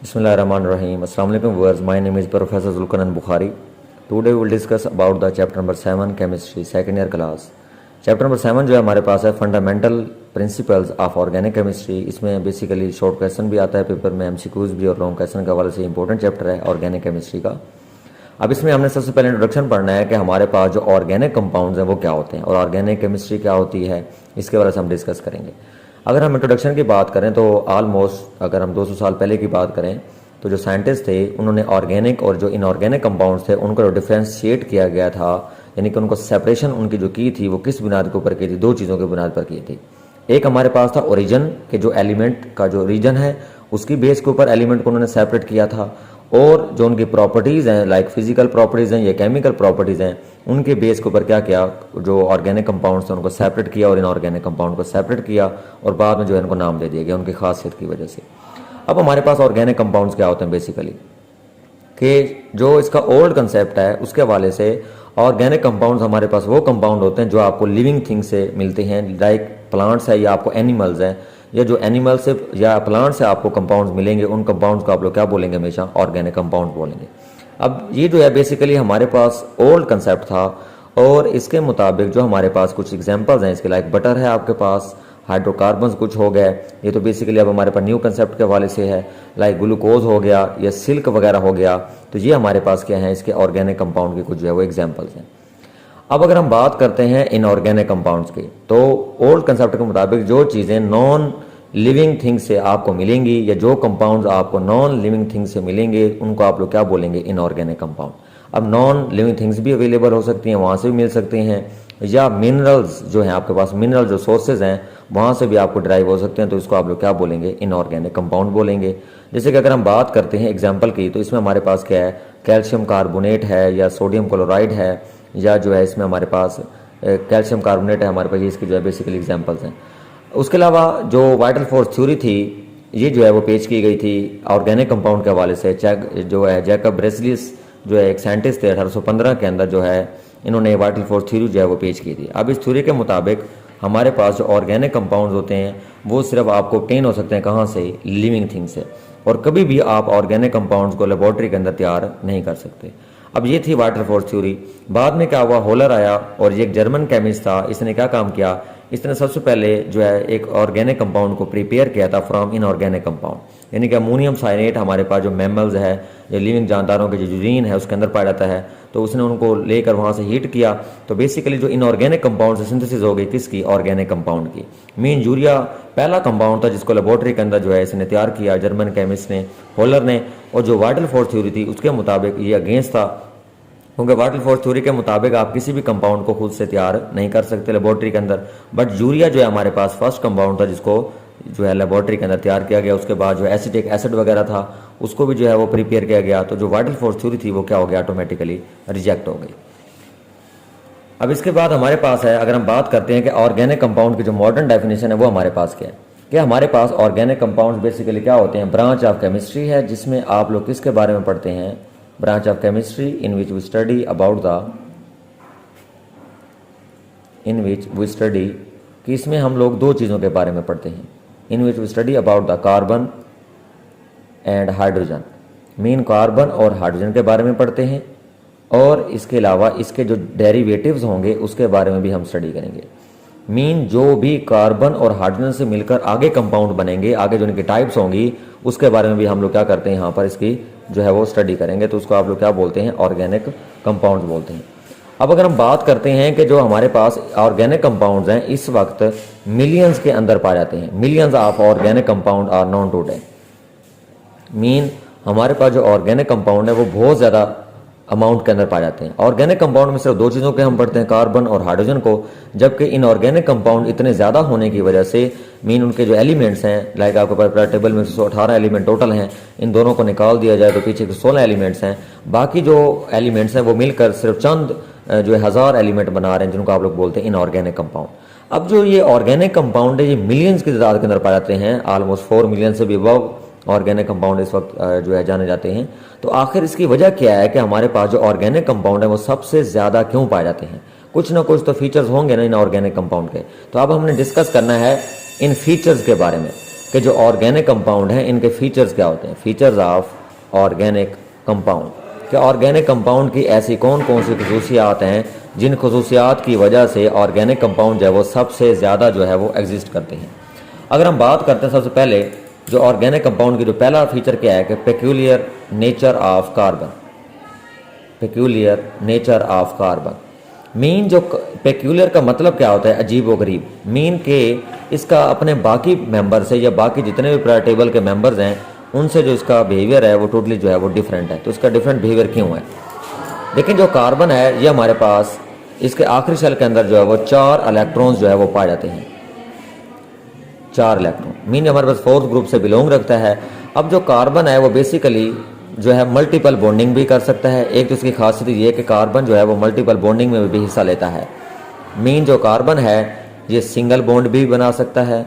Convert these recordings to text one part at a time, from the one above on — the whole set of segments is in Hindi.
Bismillahirrahmanirrahim. Assalamu alaikum viewers. My name is Professor Zulkarnain Bukhari. Today we will discuss about the chapter number 7 chemistry second year class. Chapter number 7 जो है हमारे पास है fundamental principles of organic chemistry. इसमें बेसिकली शॉर्ट क्वेश्चन भी आता है पेपर में, एमसीक्यूज भी, और लॉन्ग क्वेश्चन के हवाले से इंपॉर्टेंट चैप्टर है ऑर्गेनिक केमिस्ट्री का। अब इसमें हमने सबसे पहले इंट्रोडक्शन पढ़ना है कि हमारे पास जो ऑर्गेनिक कंपाउंड्स हैं वो क्या होते हैं और ऑर्गेनिक केमिस्ट्री क्या होती है, इसके बारे में हम डिस्कस करेंगे। अगर हम इंट्रोडक्शन की बात करें तो ऑलमोस्ट अगर हम 200 साल पहले की बात करें तो जो साइंटिस्ट थे उन्होंने ऑर्गेनिक और जो इनऑर्गेनिक कंपाउंड्स थे उनको डिफ्रेंशिएट किया गया था, यानी कि उनको सेपरेशन उनकी जो की थी वो किस बुनियाद के ऊपर की थी, दो चीज़ों के बुनियाद पर की थी। एक हमारे पास था ओरिजिन के जो एलिमेंट का जो रीजन है उसकी बेस के ऊपर एलिमेंट को उन्होंने सेपरेट किया था, और जो उनकी प्रॉपर्टीज़ हैं लाइक फिजिकल प्रॉपर्टीज़ हैं या केमिकल प्रॉपर्टीज़ हैं उनके बेस के ऊपर क्या किया, जो ऑर्गेनिक कंपाउंड्स थे उनको सेपरेट किया और इनऑर्गेनिक कंपाउंड को सेपरेट किया, और बाद में जो है इनको नाम दे दिया गया उनकी खासियत की वजह से। अब हमारे पास ऑर्गेनिक कंपाउंड्स क्या होते हैं बेसिकली, कि जो इसका ओल्ड कंसेप्ट है उसके हवाले से ऑर्गेनिक कंपाउंड्स हमारे पास वो कंपाउंड होते हैं जो आपको लिविंग थिंग से मिलते हैं, लाइक प्लांट्स है या आपको एनिमल्स हैं, या जो एनिमल से या प्लांट से आपको कंपाउंड्स मिलेंगे उन कंपाउंड्स को आप लोग क्या बोलेंगे, हमेशा ऑर्गेनिक कंपाउंड बोलेंगे। अब ये जो है बेसिकली हमारे पास ओल्ड कंसेप्ट था, और इसके मुताबिक जो हमारे पास कुछ एग्जांपल्स हैं इसके, लाइक बटर है आपके पास, हाइड्रोकार्बन्स कुछ हो गए, ये तो बेसिकली अब हमारे पास न्यू कंसेप्ट के हवाले से है, लाइक ग्लूकोज हो गया या सिल्क वगैरह हो गया, तो ये हमारे पास क्या है इसके ऑर्गेनिक कंपाउंड के कुछ जो है वो एग्जांपल्स हैं। अब अगर हम बात करते हैं इनऑर्गेनिक कंपाउंड्स की, तो ओल्ड कंसेप्ट के मुताबिक जो चीज़ें नॉन लिविंग थिंग से आपको मिलेंगी या जो कंपाउंड्स आपको नॉन लिविंग थिंग से मिलेंगे उनको आप लोग क्या बोलेंगे, इनऑर्गेनिक कंपाउंड। अब नॉन लिविंग थिंग्स भी अवेलेबल हो सकती हैं, वहाँ से भी मिल सकते हैं, या मिनरल्स जो हैं आपके पास, मिनरल जो सोर्सेज हैं वहाँ से भी आपको ड्राइव हो सकते हैं, तो इसको आप लोग क्या बोलेंगे, इनऑर्गेनिक कंपाउंड बोलेंगे। जैसे कि अगर हम बात करते हैं एग्जांपल की, तो इसमें हमारे पास क्या है, कैल्शियम कार्बोनेट है या सोडियम क्लोराइड है, या जो है इसमें हमारे पास कैल्शियम कार्बोनेट है हमारे पास, ये इसकी जो है बेसिकली एग्जाम्पल्स हैं। उसके अलावा जो वाइटल फोर्स थ्योरी थी ये जो है वो पेश की गई थी ऑर्गेनिक कंपाउंड के हवाले से, जो है जैकब ब्रेसलियस जो है एक साइंटिस्ट थे 1815 के अंदर जो है इन्होंने वाइटल फोर्स थ्योरी जो है वो पेश की थी। अब इस थ्योरी के मुताबिक हमारे पास जो ऑर्गेनिक कंपाउंड्स होते हैं वो सिर्फ आपको ऑब्टेन हो सकते हैं कहाँ से, लिविंग थिंग से, और कभी भी आप ऑर्गेनिक कंपाउंड्स को लेबॉर्ट्री के अंदर तैयार नहीं कर सकते। अब ये थी वाइटल फोर्स थ्योरी। बाद में क्या हुआ, होलर आया और ये एक जर्मन केमिस्ट था, इसने क्या काम किया, इसने सबसे पहले जो है एक ऑर्गेनिक कंपाउंड को प्रिपेयर किया था फ्रॉम इनऑर्गेनिक कंपाउंड, यानी कि अमोनियम साइनेट हमारे पास जो मैमल्स है या लिविंग जानदारों के जो यूरिन है उसके अंदर पाया जाता है, तो उसने उनको लेकर वहाँ से हीट किया, तो बेसिकली जो इनऑर्गेनिक कंपाउंड से सिंथेसिस हो गई किसकी, ऑर्गेनिक कंपाउंड की। मीन यूरिया पहला कंपाउंड था जिसको लेबॉर्ट्री के अंदर जो है इसने तैयार किया जर्मन केमिस्ट ने, होलर ने, और जो वाइटल फोर्स थ्योरी थी उसके मुताबिक ये अगेंस्ट था, क्योंकि वाइटल फोर्स थ्योरी के मुताबिक आप किसी भी कंपाउंड को खुद से तैयार नहीं कर सकते लेबॉर्ट्री के अंदर, बट यूरिया जो है हमारे पास फर्स्ट कंपाउंड था जिसको जो है लेबॉर्ट्री के अंदर तैयार किया गया। उसके बाद जो एसिटिक एसिड वगैरह था उसको भी जो है वो प्रिपेयर किया गया, तो जो वाइटल फोर्स थ्योरी थी वो क्या हो गया, ऑटोमेटिकली रिजेक्ट हो गई। अब इसके बाद हमारे पास है, अगर हम बात करते हैं कि ऑर्गेनिक कंपाउंड की जो मॉडर्न डेफिनेशन है वो हमारे पास क्या है, कि हमारे पास ऑर्गेनिक कंपाउंड बेसिकली क्या होते हैं, ब्रांच ऑफ केमिस्ट्री है जिसमें आप लोग किसके बारे में पढ़ते हैं, branch of chemistry in which we study कि इसमें हम लोग दो चीज़ों के बारे में पढ़ते हैं, in which we study about the carbon and hydrogen, mean carbon और हाइड्रोजन के बारे में पढ़ते हैं, और इसके अलावा इसके जो डेरिवेटिव्स होंगे उसके बारे में भी हम स्टडी करेंगे। मीन जो भी कार्बन और हाइड्रोजन से मिलकर आगे कंपाउंड बनेंगे, आगे जो इनकी टाइप्स होंगी उसके बारे में भी हम लोग क्या करते हैं यहाँ पर इसकी जो है वो स्टडी करेंगे, तो उसको आप लोग क्या बोलते हैं, ऑर्गेनिक कंपाउंड्स बोलते हैं। अब अगर हम बात करते हैं कि जो हमारे पास ऑर्गेनिक कंपाउंड्स हैं इस वक्त मिलियंस के अंदर पाए जाते हैं, millions of organic compound are known today, mean हमारे पास जो ऑर्गेनिक कंपाउंड है वो बहुत ज़्यादा अमाउंट के अंदर पाए जाते हैं। ऑर्गेनिक कंपाउंड में सिर्फ दो चीज़ों के हम पढ़ते हैं, कार्बन और हाइड्रोजन को, जबकि इनऑर्गेनिक कंपाउंड इतने ज़्यादा होने की वजह से मीन उनके जो एलिमेंट्स हैं, लाइक आपके पास टेबल में 118 एलिमेंट टोटल हैं, इन दोनों को निकाल दिया जाए तो पीछे के 16 एलिमेंट्स हैं, बाकी जो एलिमेंट्स हैं वो मिलकर सिर्फ चंद जो है 1000 एलिमेंट बना रहे हैं जिनको आप लोग बोलते हैं इनऑर्गेनिक कंपाउंड। अब जो ये ऑर्गेनिक कंपाउंड है ये मिलियंस की तादाद के अंदर पाए जाते हैं, ऑलमोस्ट 4 मिलियन से भी अबव ऑर्गेनिक कंपाउंड इस वक्त जो है जाने जाते हैं। तो आखिर इसकी वजह क्या है कि हमारे पास जो ऑर्गेनिक कंपाउंड है वो सबसे ज़्यादा क्यों पाए जाते हैं, कुछ ना कुछ तो फीचर्स होंगे ना इन ऑर्गेनिक कंपाउंड के। तो अब हमने डिस्कस करना है इन फीचर्स के बारे में कि जो ऑर्गेनिक कंपाउंड हैं इनके फीचर्स क्या होते हैं, फीचर्स ऑफ ऑर्गेनिक कंपाउंड, कि ऑर्गेनिक कंपाउंड की ऐसी कौन कौन सी खसूसियात हैं जिन खसूसियात की वजह से ऑर्गेनिक कंपाउंड जो है वो सबसे ज़्यादा जो है वो एग्जिस्ट करते हैं। अगर हम बात करते हैं सबसे पहले जो ऑर्गेनिक कंपाउंड की जो पहला फीचर क्या है कि peculiar nature of carbon, peculiar nature of carbon mean जो पेक्यूलियर का मतलब क्या होता है, अजीब व गरीब, मीन के इसका अपने बाकी मेंबर से या बाकी जितने भी पीरियोडिक टेबल के मेंबर्स हैं उनसे जो इसका बिहेवियर है वो टोटली जो है वो डिफरेंट है। तो इसका डिफरेंट बिहेवियर क्यों है? लेकिन जो कार्बन है ये हमारे पास इसके आखिरी शेल के अंदर जो है वो 4 इलेक्ट्रॉन्स जो है वो पाए जाते हैं, 4 इलेक्ट्रॉन, मीन हमारे पास 4th ग्रुप से बिलोंग रखता है। अब जो कार्बन है वो बेसिकली जो है मल्टीपल बॉन्डिंग भी कर सकता है। एक तो इसकी खासियत ये है कि कार्बन जो है वो मल्टीपल बॉन्डिंग में भी हिस्सा लेता है। मीन जो कार्बन है ये सिंगल बॉन्ड भी बना सकता है,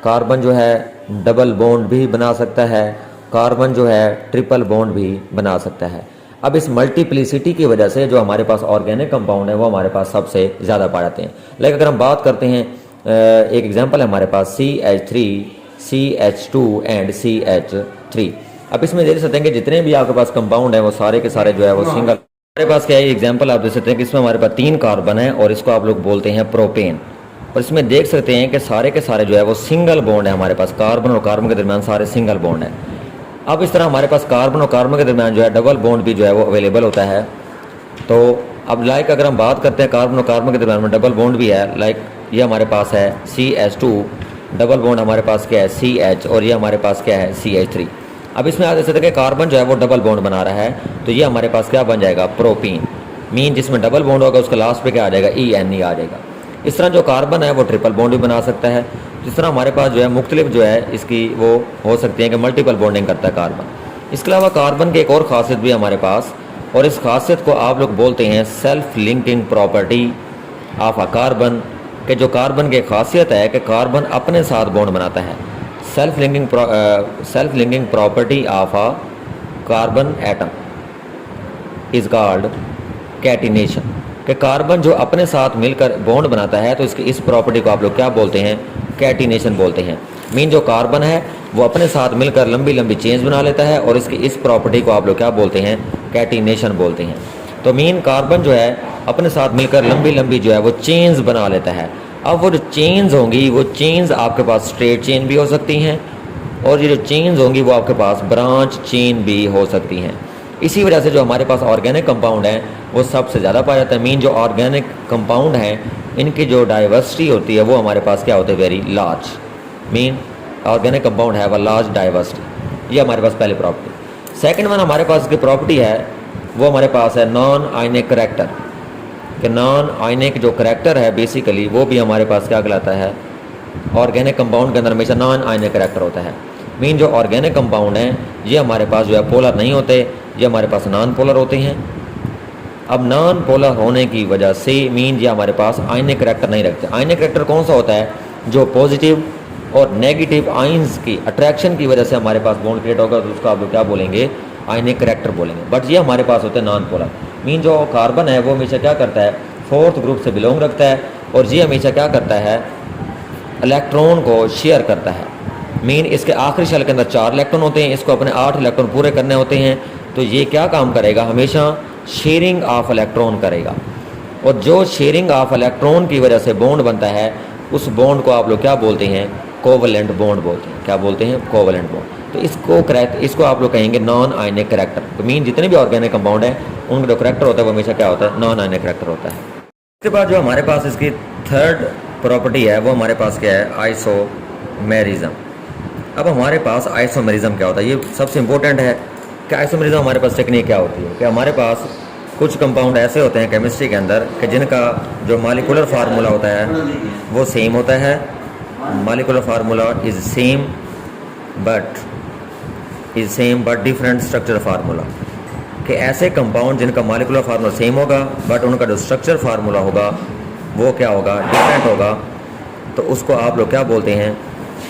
कार्बन जो है डबल बॉन्ड भी बना सकता है, कार्बन जो है ट्रिपल बॉन्ड भी बना सकता है। अब इस मल्टीप्लिसिटी की वजह से जो हमारे पास ऑर्गेनिक कंपाउंड है वो हमारे पास सबसे ज़्यादा पाए जाते हैं। लेकिन अगर हम बात करते हैं, एक एग्जांपल है हमारे पास CH3, CH2 एंड CH3। अब इसमें देख सकते हैं कि जितने भी आपके पास कंपाउंड है वो सारे के सारे जो है वो सिंगल। हमारे पास क्या है एग्जांपल आप देख सकते हैं कि इसमें हमारे पास 3 कार्बन है और इसको आप लोग बोलते हैं प्रोपेन। और इसमें देख सकते हैं कि सारे के सारे जो है वो सिंगल बॉन्ड है, हमारे पास कार्बन और कार्बन के दरमियान सारे सिंगल बॉन्ड है। अब इस तरह हमारे पास कार्बन और कार्बन के दरमियान जो है डबल बॉन्ड भी जो है वो अवेलेबल होता है। तो अब लाइक अगर हम बात करते हैं कार्बन और कार्बन के दरमियान में डबल बॉन्ड भी है, लाइक ये हमारे पास है CH2, डबल बॉन्ड हमारे पास क्या है CH, और ये हमारे पास क्या है CH3। अब इसमें आप देख सकते हैं कि कार्बन जो है वो डबल बॉन्ड बना रहा है, तो ये हमारे पास क्या बन जाएगा, प्रोपीन। मीन जिसमें डबल बॉन्ड होगा उसका लास्ट पे क्या आ जाएगा, ENE आ जाएगा। इस तरह जो कार्बन है वो ट्रिपल बॉन्ड भी बना सकता है। जिस तरह हमारे पास जो है मुख्तलिफ जो है इसकी वो हो सकती है कि मल्टीपल बॉन्डिंग करता है कार्बन। इसके अलावा कार्बन की एक और खासियत भी है हमारे पास, और इस खासियत को आप लोग बोलते हैं self linking property of a carbon, कि जो कार्बन की खासियत है कि कार्बन अपने साथ बॉन्ड बनाता है। Self linking property of a carbon atom is called catenation, कि कार्बन जो अपने साथ मिलकर बॉन्ड बनाता है तो इसकी इस प्रॉपर्टी को आप लोग क्या बोलते हैं, कैटिनेशन बोलते हैं। मीन जो कार्बन है वो अपने साथ मिलकर लंबी लंबी चेन्स बना लेता है और इसकी इस प्रॉपर्टी को आप लोग क्या बोलते हैं, कैटिनेशन बोलते हैं। तो मीन कार्बन जो है अपने साथ मिलकर लंबी लंबी जो है वो चेन्स बना लेता है। अब वो जो चेन्स होंगी वो चेन्स आपके पास स्ट्रेट चेन भी हो सकती हैं, और ये जो चेन्स होंगी वो आपके पास ब्रांच चेन भी हो सकती हैं। इसी वजह से जो हमारे पास ऑर्गेनिक कंपाउंड हैं वो सबसे ज़्यादा पाया जाता है। मीन जो ऑर्गेनिक कंपाउंड हैं इनकी जो डाइवर्सिटी होती है वो हमारे पास क्या होती है, very large. Mean organic compound है वो लार्ज डाइवर्सिटी, ये हमारे पास पहली प्रॉपर्टी। सेकंड वन हमारे पास की प्रॉपर्टी है वो हमारे पास है नॉन आयनिक करैक्टर, कि नॉन आयनिक जो करैक्टर है बेसिकली वो भी हमारे पास क्या कहलाता है, ऑर्गेनिक कंपाउंड के अंदर हमेशा नॉन आयनिक करैक्टर होता है। मीन जो ऑर्गेनिक कंपाउंड हैं ये हमारे पास जो है पोलर नहीं होते, ये हमारे पास नॉन पोलर होते हैं। अब नॉन पोलर होने की वजह से मीन ये हमारे पास आयनिक करैक्टर नहीं रखते। आयनिक करैक्टर कौन सा होता है, जो पॉजिटिव और नेगेटिव आयंस की अट्रैक्शन की वजह से हमारे पास बॉन्ड क्रिएट होगा, तो उसको आप लोग क्या बोलेंगे, आयनिक करैक्टर बोलेंगे। बट ये हमारे पास होते हैं नॉन पोलर। मीन जो कार्बन है वो हमेशा क्या करता है, 4th ग्रुप से बिलोंग रखता है, और ये हमेशा क्या करता है, इलेक्ट्रॉन को शेयर करता है। मीन इसके आखिरी शेल के अंदर 4 इलेक्ट्रॉन होते हैं, इसको अपने 8 इलेक्ट्रॉन पूरे करने होते हैं। तो ये क्या काम करेगा, हमेशा शेयरिंग ऑफ इलेक्ट्रॉन करेगा, और जो शेयरिंग ऑफ इलेक्ट्रॉन की वजह से बॉन्ड बनता है उस बॉन्ड को आप लोग क्या बोलते हैं, कोवलेंट बॉन्ड बोलते हैं। क्या बोलते हैं, कोवलेंट बॉन्ड। तो इसको आप लोग कहेंगे नॉन आयनिक करैक्टर। तो मीन जितने भी ऑर्गेनिक कंपाउंड है उनका जो करैक्टर होता है वो हमेशा क्या होता है, नॉन आयनिक करैक्टर होता है। इसके बाद जो हमारे पास इसकी थर्ड प्रॉपर्टी है वो हमारे पास क्या है, आइसोमेरिज्म। अब हमारे पास आइसोमेरिज्म क्या होता है, ये सबसे इंपॉर्टेंट है कि आइसोमेरिज्म हमारे पास टेक्निक क्या होती है, कि हमारे पास कुछ कंपाउंड ऐसे होते हैं केमिस्ट्री के अंदर कि जिनका जो मॉलिक्यूलर फार्मूला होता है वो सेम होता है। Molecular formula is same but different structure formula, कि ऐसे कंपाउंड जिनका मॉलिक्यूलर फार्मूला सेम होगा बट उनका जो स्ट्रक्चर फार्मूला होगा वो क्या होगा, डिफरेंट होगा। तो उसको आप लोग क्या बोलते हैं,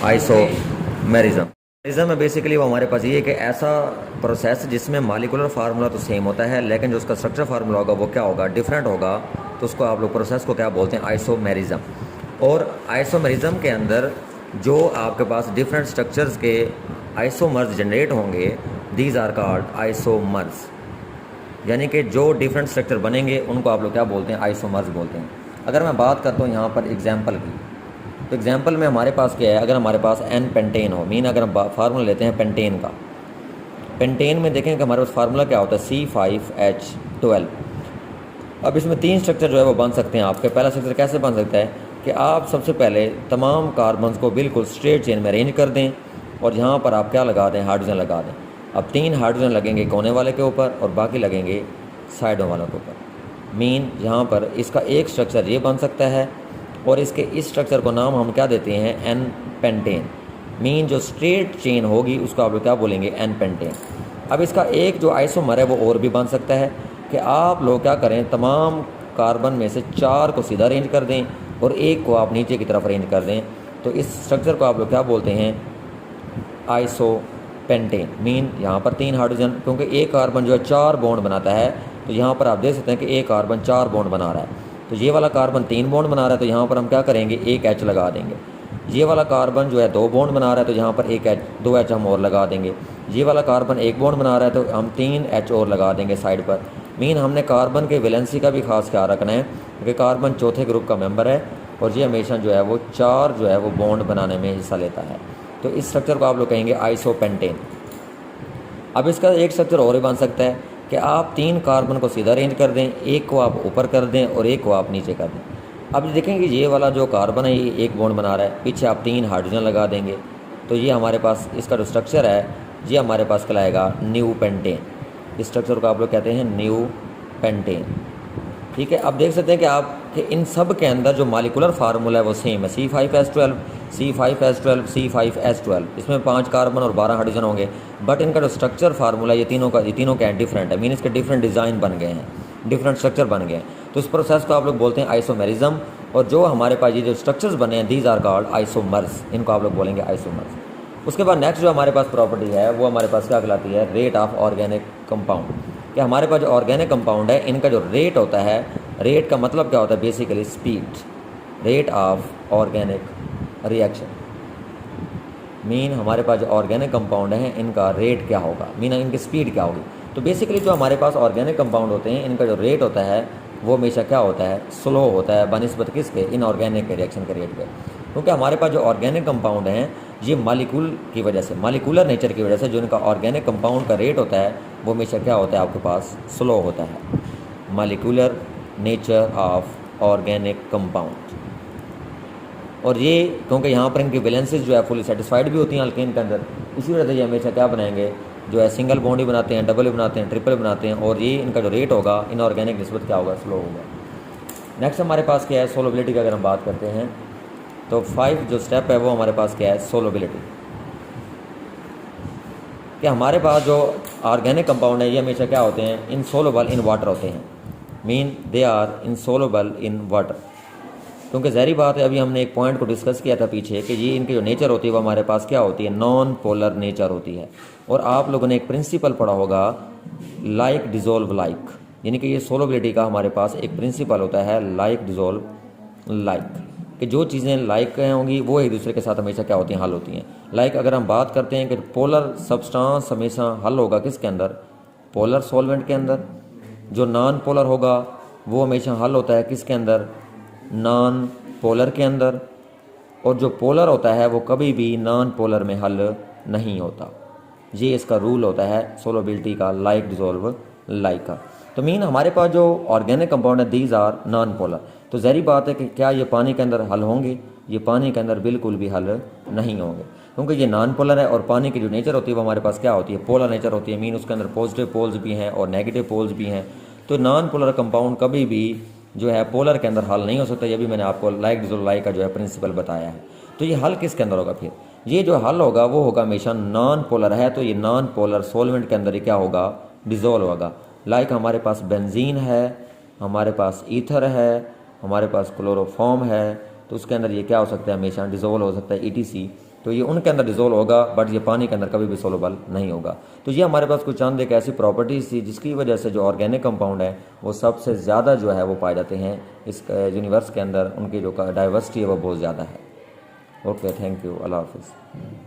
आइसोमेरिज्म। मेरिज्म में बेसिकली वो हमारे पास ये है कि ऐसा प्रोसेस जिसमें मॉलिक्यूलर फार्मूला तो सेम होता है लेकिन जो उसका स्ट्रक्चर फार्मूला होगा वो क्या होगा, डिफरेंट होगा। तो उसको आप लोग प्रोसेस को क्या बोलते हैं, आइसोमेरिज्म। और आइसोमेरिज्म के अंदर जो आपके पास डिफरेंट स्ट्रक्चर्स के आइसोमर्स जनरेट होंगे, दीज आर कॉल्ड आइसोमर्स। यानी कि जो डिफरेंट स्ट्रक्चर बनेंगे उनको आप लोग क्या बोलते हैं, आइसोमर्स बोलते हैं। अगर मैं बात करता हूँ यहाँ पर एग्जाम्पल की, तो एग्जाम्पल में हमारे पास क्या है, अगर हमारे पास एन पेंटेन हो, मीन अगर हम फार्मूला लेते हैं पेंटेन का, पेंटेन में देखें कि हमारे पास फार्मूला क्या होता है, C5H12। अब इसमें 3 स्ट्रक्चर जो है वो बन सकते हैं आपके। पहला स्ट्रक्चर कैसे बन सकता है कि आप सबसे पहले तमाम कार्बन्स को बिल्कुल स्ट्रेट चेन में अरेंज कर दें और यहाँ पर आप क्या लगा दें, हाइड्रोजन लगा दें। अब 3 हाइड्रोजन लगेंगे कोने वाले के ऊपर और बाकी लगेंगे साइडों वालों के ऊपर। मीन यहाँ पर इसका एक स्ट्रक्चर ये बन सकता है और इसके इस स्ट्रक्चर को नाम हम क्या देते हैं, एन पेंटेन। मीन जो स्ट्रेट चेन होगी उसको आप लोग क्या बोलेंगे, एन पेंटेन। अब इसका एक जो आइसोमर है वो और भी बन सकता है कि आप लोग क्या करें, तमाम कार्बन में से 4 को सीधा अरेंज कर दें और एक को आप नीचे की तरफ अरेंज कर दें। तो इस स्ट्रक्चर को आप लोग क्या बोलते हैं, आइसोपेंटेन। मीन यहाँ पर 3 हाइड्रोजन, क्योंकि एक कार्बन जो है 4 बॉन्ड बनाता है, तो यहाँ पर आप देख सकते हैं कि एक कार्बन 4 बॉन्ड बना रहा है। तो ये वाला कार्बन 3 बॉन्ड बना रहा है, तो यहाँ पर हम क्या करेंगे, एक H लगा देंगे। ये वाला कार्बन जो है 2 बॉन्ड बना रहा है, तो यहाँ पर एक दो H हम और लगा देंगे। ये वाला कार्बन 1 बॉन्ड बना रहा है, तो हम 3 H और लगा देंगे साइड पर। मीन हमने कार्बन के वैलेंसी का भी खास ख्याल रखना है, क्योंकि कार्बन चौथे ग्रुप का मेंबर है और ये हमेशा जो है वो 4 जो है वो बॉन्ड बनाने में हिस्सा लेता है। तो इस स्ट्रक्चर को आप लोग कहेंगे आइसोपेंटेन। अब इसका एक स्ट्रक्चर और भी बन सकता है कि आप 3 कार्बन को सीधा अरेंज कर दें, एक को आप ऊपर कर दें और एक को आप नीचे कर दें। अब देखेंगे ये वाला जो कार्बन है ये एक बॉन्ड बना रहा है, पीछे आप 3 हाइड्रोजन लगा देंगे, तो ये हमारे पास इसका जो स्ट्रक्चर है ये हमारे पास कहलाएगा न्यू पेंटेन। इस स्ट्रक्चर को आप लोग कहते हैं न्यू पेंटेन। ठीक है, अब देख सकते हैं कि आप कि इन सब के अंदर जो मालिकुलर फार्मूला है वो सेम है, C5H12, C5H12, C5H12। इसमें 5 कार्बन और 12 हाइड्रोजन होंगे, बट इनका जो स्ट्रक्चर फार्मूला ये तीनों का डिफरेंट है। मीन इसके डिफरेंट डिज़ाइन बन गए हैं, डिफरेंट स्ट्रक्चर बन गए हैं। तो इस प्रोसेस को आप लोग बोलते हैं आइसोमेरिज्म। और जो हमारे पास ये जो स्ट्रक्चर्स बने हैं, दीज आर कॉल्ड आइसोमर्स, इनको आप लोग बोलेंगे आइसोमर्स। उसके बाद नेक्स्ट जो हमारे पास प्रॉपर्टी है वो हमारे पास क्या कहलाती है, रेट ऑफ ऑर्गेनिक कंपाउंड। कि हमारे पास जो ऑर्गेनिक कंपाउंड है इनका जो रेट होता है, रेट का मतलब क्या होता है, basically speed, rate of organic reaction. Mean हमारे पास जो ऑर्गेनिक कंपाउंड है इनका रेट क्या होगा, मीन इनकी स्पीड क्या होगी। तो बेसिकली जो हमारे पास ऑर्गेनिक कंपाउंड होते हैं इनका जो रेट होता है वो हमेशा क्या होता है, स्लो होता है बनिस्बत किसके, इनऑर्गेनिक के रिएक्शन के रेट पे। क्योंकि हमारे पास जो ऑर्गेनिक कंपाउंड हैं ये मालिक्यूल की वजह से, मालिकुलर नेचर की वजह से जो इनका ऑर्गेनिक कंपाउंड का रेट होता है वो हमेशा क्या होता है, आपके पास स्लो होता है। Molecular nature of organic compound. और ये क्योंकि यहाँ पर इनकी वैलेंसीज जो है फुली सेटिस्फाइड भी होती हैं अल्केन के अंदर, इसी वजह से ये हमेशा क्या बनाएंगे, जो है सिंगल बॉन्ड ही बनाते हैं, डबल ही बनाते हैं, ट्रिपल बनाते हैं। और ये इनका जो रेट होगा इनऑर्गेनिक निस्बत क्या होगा, स्लो होगा। नेक्स्ट हमारे पास क्या है, सोलोबिलिटी की अगर हम बात करते हैं तो 5 जो स्टेप है वो हमारे पास क्या है, सोलोबिलिटी। कि हमारे पास जो ऑर्गेनिक कंपाउंड है ये हमेशा क्या होते हैं, इनसोलुबल इन वाटर होते हैं। Mean they are insoluble in water. क्योंकि ज़ाहिर बात है, अभी हमने एक पॉइंट को डिस्कस किया था पीछे कि ये इनकी जो नेचर होती है वो हमारे पास क्या होती है, नॉन पोलर नेचर होती है। और आप लोगों ने एक प्रिंसिपल पढ़ा होगा, लाइक डिजोल्व लाइक, यानी कि ये सोलोबिलिटी का हमारे पास एक प्रिंसिपल होता है, लाइक डिजोल्व लाइक, कि जो चीज़ें लाइक होंगी वो एक दूसरे के साथ हमेशा क्या होती हैं, हल होती हैं। लाइक अगर हम बात करते हैं कि पोलर सब्सटेंस हमेशा हल होगा किसके अंदर, पोलर सॉल्वेंट के अंदर। जो नॉन पोलर होगा वो हमेशा हल होता है किसके अंदर, नॉन पोलर के अंदर। और जो पोलर होता है वो कभी भी नॉन पोलर में हल नहीं होता। ये इसका रूल होता है सोलोबिलिटी का, लाइक डिजोल्व लाइक का। तो मीन हमारे पास जो ऑर्गेनिक कंपाउंड है दीज आर नॉन पोलर। तो ज़ाहिर बात है कि क्या ये पानी के अंदर हल होंगे, ये पानी के अंदर बिल्कुल भी हल नहीं होंगे, क्योंकि ये नॉन पोलर है। और पानी की जो नेचर होती है वो हमारे पास क्या होती है, पोलर नेचर होती है। मीन उसके अंदर पॉजिटिव पोल्स भी हैं और नेगेटिव पोल्स भी हैं। तो नॉन पोलर कंपाउंड कभी भी जो है पोलर के अंदर हल नहीं हो सकता। ये भी मैंने आपको लाइक डिजोल्व लाइक का जो है प्रिंसिपल बताया है। तो ये हल किसके अंदर होगा, फिर ये जो हल होगा वो होगा हमेशा नॉन पोलर है, तो ये नॉन पोलर सॉल्वेंट के अंदर ही क्या होगा, डिजोल्व होगा। लाइक हमारे पास बेंजीन है, हमारे पास ईथर है, हमारे पास क्लोरोफॉर्म है, तो उसके अंदर ये क्या हो सकता है, हमेशा डिजोल्व हो सकता है, ETC। तो ये उनके अंदर डिजोल्व होगा, बट ये पानी के अंदर कभी भी सोलबल नहीं होगा। तो ये हमारे पास कुछ चंद एक ऐसी प्रॉपर्टीज थी जिसकी वजह से जो ऑर्गेनिक कंपाउंड है वो सबसे ज़्यादा जो है वो पाए जाते हैं इस यूनिवर्स के अंदर। उनकी जो डाइवर्सिटी है वो बहुत ज़्यादा है। ओके, थैंक यू, अल्लाह हाफिज़।